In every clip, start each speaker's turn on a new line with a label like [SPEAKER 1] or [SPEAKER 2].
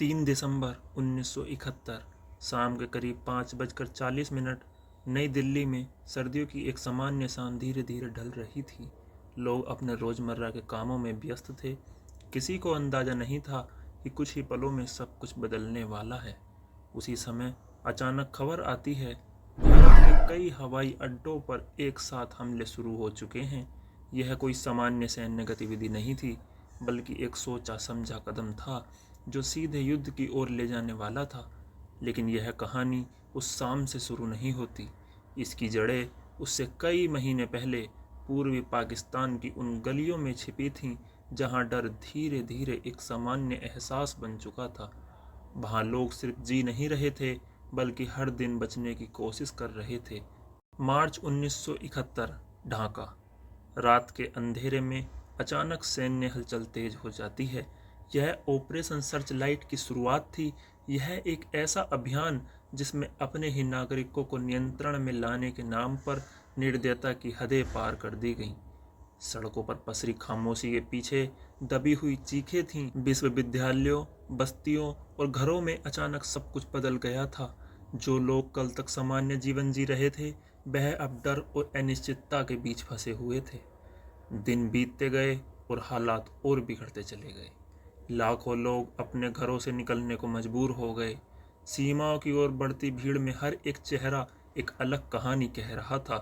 [SPEAKER 1] 3 दिसंबर 1971 शाम के करीब 5:40 नई दिल्ली में सर्दियों की एक सामान्य शाम धीरे धीरे ढल रही थी। लोग अपने रोज़मर्रा के कामों में व्यस्त थे। किसी को अंदाज़ा नहीं था कि कुछ ही पलों में सब कुछ बदलने वाला है। उसी समय अचानक खबर आती है, भारत के कई हवाई अड्डों पर एक साथ हमले शुरू हो चुके हैं। यह कोई सामान्य सैन्य गतिविधि नहीं थी, बल्कि एक सोचा समझा कदम था जो सीधे युद्ध की ओर ले जाने वाला था। लेकिन यह कहानी उस शाम से शुरू नहीं होती। इसकी जड़ें उससे कई महीने पहले पूर्वी पाकिस्तान की उन गलियों में छिपी थीं जहां डर धीरे धीरे एक सामान्य एहसास बन चुका था। वहां लोग सिर्फ जी नहीं रहे थे, बल्कि हर दिन बचने की कोशिश कर रहे थे। मार्च 1971, ढाका। रात के अंधेरे में अचानक सैन्य हलचल तेज हो जाती है। यह ऑपरेशन सर्च लाइट की शुरुआत थी। यह एक ऐसा अभियान जिसमें अपने ही नागरिकों को नियंत्रण में लाने के नाम पर निर्दयता की हदें पार कर दी गईं। सड़कों पर पसरी खामोशी के पीछे दबी हुई चीखें थीं। विश्वविद्यालयों, बस्तियों और घरों में अचानक सब कुछ बदल गया था। जो लोग कल तक सामान्य जीवन जी रहे थे, वह अब डर और अनिश्चितता के बीच फंसे हुए थे। दिन बीतते गए और हालात और बिगड़ते चले गए। लाखों लोग अपने घरों से निकलने को मजबूर हो गए। सीमाओं की ओर बढ़ती भीड़ में हर एक चेहरा एक अलग कहानी कह रहा था।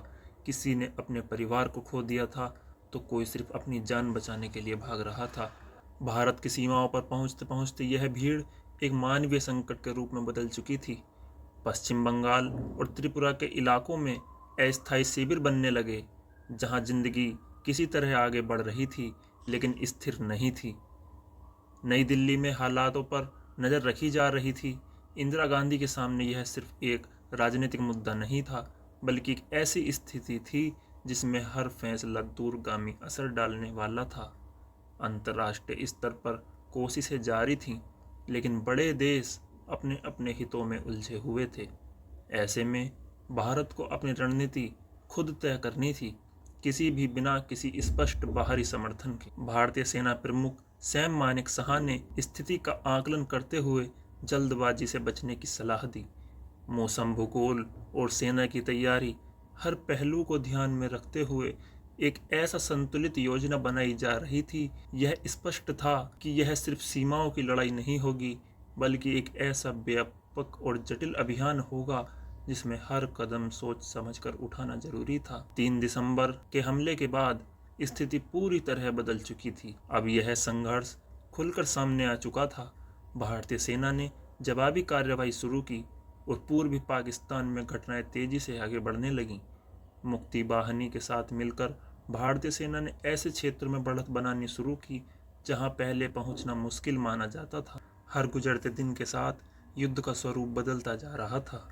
[SPEAKER 1] किसी ने अपने परिवार को खो दिया था, तो कोई सिर्फ अपनी जान बचाने के लिए भाग रहा था। भारत की सीमाओं पर पहुंचते पहुंचते यह भीड़ एक मानवीय संकट के रूप में बदल चुकी थी। पश्चिम बंगाल और त्रिपुरा के इलाकों में अस्थायी शिविर बनने लगे, जहां जिंदगी किसी तरह आगे बढ़ रही थी, लेकिन स्थिर नहीं थी। नई दिल्ली में हालातों पर नज़र रखी जा रही थी। इंदिरा गांधी के सामने यह सिर्फ एक राजनीतिक मुद्दा नहीं था, बल्कि एक ऐसी स्थिति थी जिसमें हर फैसला दूरगामी असर डालने वाला था। अंतर्राष्ट्रीय स्तर पर कोशिशें जारी थीं, लेकिन बड़े देश अपने अपने हितों में उलझे हुए थे। ऐसे में भारत को अपनी रणनीति खुद तय करनी थी, किसी भी बिना किसी स्पष्ट बाहरी समर्थन के। भारतीय सेना प्रमुख सैम मानेकशॉ ने स्थिति का आकलन करते हुए जल्दबाजी से बचने की सलाह दी। मौसम, भूगोल और सेना की तैयारी, हर पहलू को ध्यान में रखते हुए एक ऐसा संतुलित योजना बनाई जा रही थी। यह स्पष्ट था कि यह सिर्फ सीमाओं की लड़ाई नहीं होगी, बल्कि एक ऐसा व्यापक और जटिल अभियान होगा जिसमें हर कदम सोच समझकर उठाना जरूरी था। 3 दिसंबर के हमले के बाद स्थिति पूरी तरह बदल चुकी थी। अब यह संघर्ष खुलकर सामने आ चुका था। भारतीय सेना ने जवाबी कार्रवाई शुरू की और पूर्वी पाकिस्तान में घटनाएं तेजी से आगे बढ़ने लगीं। मुक्ति बाहिनी के साथ मिलकर भारतीय सेना ने ऐसे क्षेत्रों में बढ़त बनानी शुरू की जहां पहले पहुंचना मुश्किल माना जाता था। हर गुजरते दिन के साथ युद्ध का स्वरूप बदलता जा रहा था।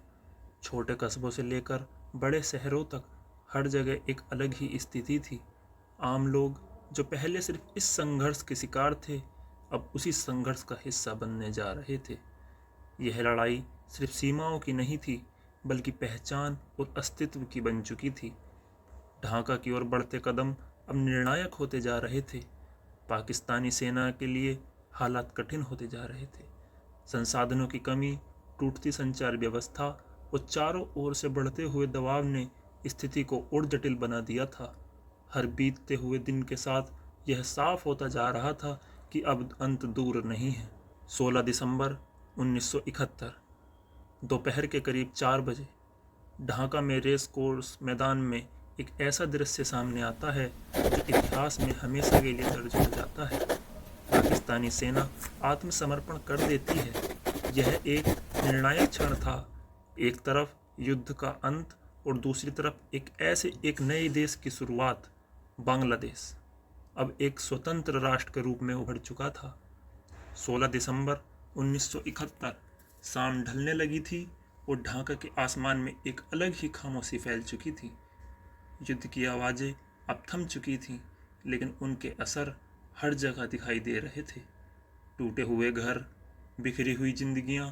[SPEAKER 1] छोटे कस्बों से लेकर बड़े शहरों तक हर जगह एक अलग ही स्थिति थी। आम लोग जो पहले सिर्फ इस संघर्ष के शिकार थे, अब उसी संघर्ष का हिस्सा बनने जा रहे थे। यह लड़ाई सिर्फ सीमाओं की नहीं थी, बल्कि पहचान और अस्तित्व की बन चुकी थी। ढाका की ओर बढ़ते कदम अब निर्णायक होते जा रहे थे। पाकिस्तानी सेना के लिए हालात कठिन होते जा रहे थे। संसाधनों की कमी, टूटती संचार व्यवस्था और चारों ओर से बढ़ते हुए दबाव ने स्थिति को और जटिल बना दिया था। हर बीतते हुए दिन के साथ यह साफ होता जा रहा था कि अब अंत दूर नहीं है। 16 दिसंबर 1971 दोपहर के करीब 4 बजे ढाका में रेस कोर्स मैदान में एक ऐसा दृश्य सामने आता है जो इतिहास में हमेशा के लिए दर्ज हो जाता है। पाकिस्तानी सेना आत्मसमर्पण कर देती है। यह एक निर्णायक क्षण था। एक तरफ युद्ध का अंत और दूसरी तरफ एक नए देश की शुरुआत। बांग्लादेश अब एक स्वतंत्र राष्ट्र के रूप में उभर चुका था। 16 दिसंबर 1971 शाम ढलने लगी थी और ढाका के आसमान में एक अलग ही खामोशी फैल चुकी थी। युद्ध की आवाज़ें अब थम चुकी थीं, लेकिन उनके असर हर जगह दिखाई दे रहे थे। टूटे हुए घर, बिखरी हुई जिंदगियां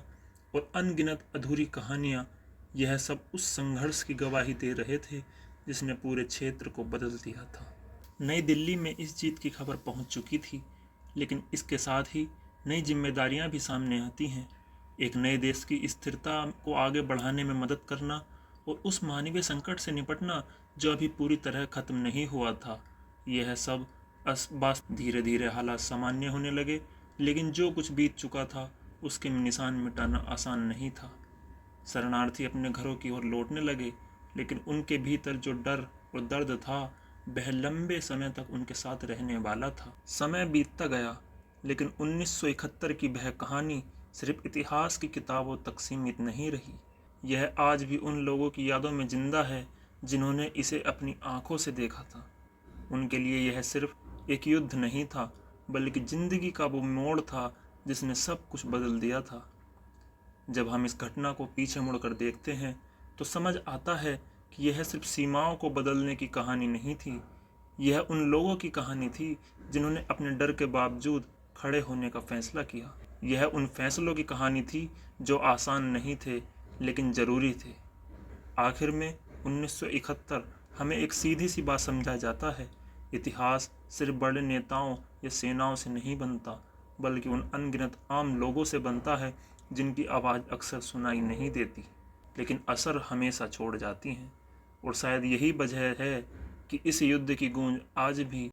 [SPEAKER 1] और अनगिनत अधूरी कहानियां, यह सब उस संघर्ष की गवाही दे रहे थे जिसने पूरे क्षेत्र को बदल दिया था। नई दिल्ली में इस जीत की खबर पहुंच चुकी थी, लेकिन इसके साथ ही नई जिम्मेदारियां भी सामने आती हैं। एक नए देश की स्थिरता को आगे बढ़ाने में मदद करना और उस मानवीय संकट से निपटना जो अभी पूरी तरह खत्म नहीं हुआ था। यह सब बस धीरे धीरे हालात सामान्य होने लगे, लेकिन जो कुछ बीत चुका था उसके निशान मिटाना आसान नहीं था। शरणार्थी अपने घरों की ओर लौटने लगे, लेकिन उनके भीतर जो डर और दर्द था वह लंबे समय तक उनके साथ रहने वाला था। समय बीतता गया, लेकिन 1971 की वह कहानी सिर्फ इतिहास की किताबों तक सीमित नहीं रही। यह आज भी उन लोगों की यादों में जिंदा है जिन्होंने इसे अपनी आंखों से देखा था। उनके लिए यह सिर्फ एक युद्ध नहीं था, बल्कि जिंदगी का वो मोड़ था जिसने सब कुछ बदल दिया था। जब हम इस घटना को पीछे मुड़कर देखते हैं तो समझ आता है कि यह सिर्फ सीमाओं को बदलने की कहानी नहीं थी। यह उन लोगों की कहानी थी जिन्होंने अपने डर के बावजूद खड़े होने का फैसला किया। यह उन फैसलों की कहानी थी जो आसान नहीं थे, लेकिन ज़रूरी थे। आखिर में 1971 हमें एक सीधी सी बात समझा जाता है, इतिहास सिर्फ बड़े नेताओं या सेनाओं से नहीं बनता, बल्कि उन अनगिनत आम लोगों से बनता है जिनकी आवाज़ अक्सर सुनाई नहीं देती, लेकिन असर हमेशा छोड़ जाती हैं। और शायद यही वजह है कि इस युद्ध की गूंज आज भी